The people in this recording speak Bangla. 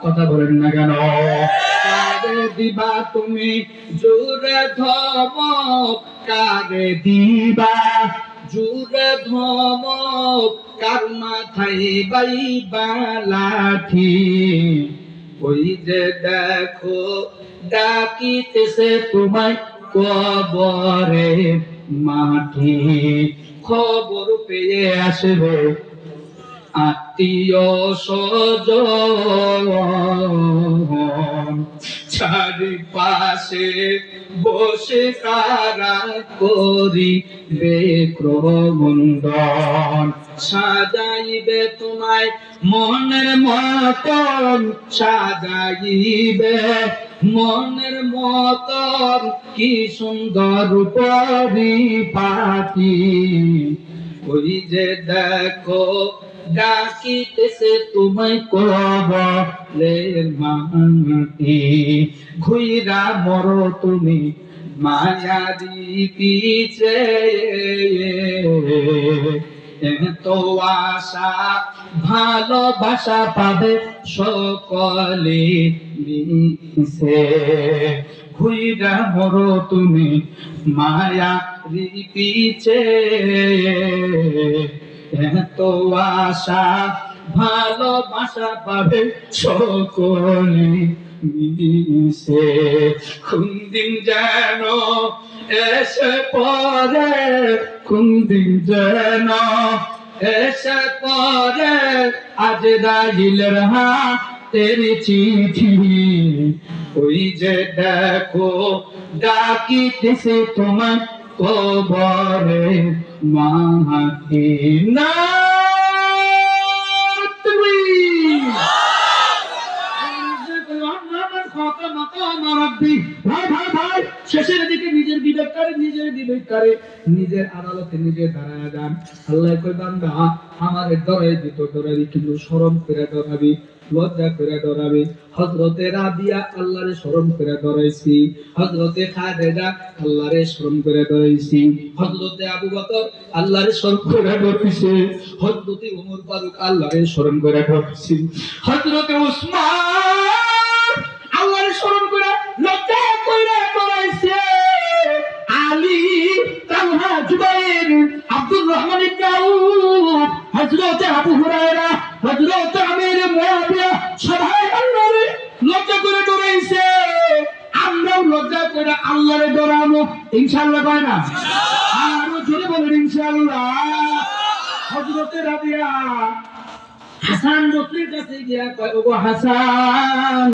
কথা বলেন না কেন? কারে দিবা তুমি জোরে ধমক, কারে দিবা জোরে ধমক, কার মাথায় বাইবা লাঠি? ওই যে দেখো ডাকিতেছে তোমায় কবরে মাটি। খবর পেয়ে আসবে আত্মীয় স্বজন, চারিপাশে বসে কারা করিবে ক্রমন্দন। সাজাইবে তোমায় মনের মতন, সাজাইবে মনের মতন, কি সুন্দর পরিপাটি। ওই যে দেখো ডাকিতেছে তোমায় কবরের মাটি। ঘুইরা মরো তুমি মায়ারি পিছে, এত আশা ভালোবাসা পাবে সকলে মিশে। ঘুইরা মরো তুমি মায়ারি পিছে, এত আশা ভালোবাসা পাবে সকলে মিশে। কোনদিন যেন এসে পড়ে, কোনদিন যেন এসে পড়ে আজরাইলের হাতের চিঠি। ওই যে দেখো ডাকিতেছে তোমার কবরে মাটি। না শেষের দিকে নিজের নিজের আদালতে নিজে দাঁড়ায় যান। আল্লাহ কই বান্দা আমারে ডরাই দিত, ডরাবি কিন্তু শরম করে ডরাবি, লজ্জা করে ডরাবি। হযরতে রাবিয়া আল্লাহরে শরম করে ডরাইছি, হযরতে খাদিজা আল্লাহরে শরম করে ডরাইছি, হযরতে আবু বকর আল্লাহরে শরম করে ডরাইছে, হযরতে ওমর ফারুক আল্লাহরে শরম করে ডরাইছি, হযরতে উসমান আল্লাহরে শরম করে লজ্জা করে ডরাইছে, আলী, তালহা, জুবাইর, আব্দুর রহমান ইবনে আউফ, হযরতে আবু হুরায়রা, হযরতে আমির মুয়াবিয়া সবাই আল্লাহরে লজ্জা করে ডরাইছে। আমরাও লজ্জা করে আল্লাহরে ডরাবো ইনশাআল্লাহ, কয় না? আরো জোরে বলেন ইনশাআল্লাহ। হযরতে রাবিয়া হাসান বসরির কাছে গিয়া কয়, ওগো হাসান,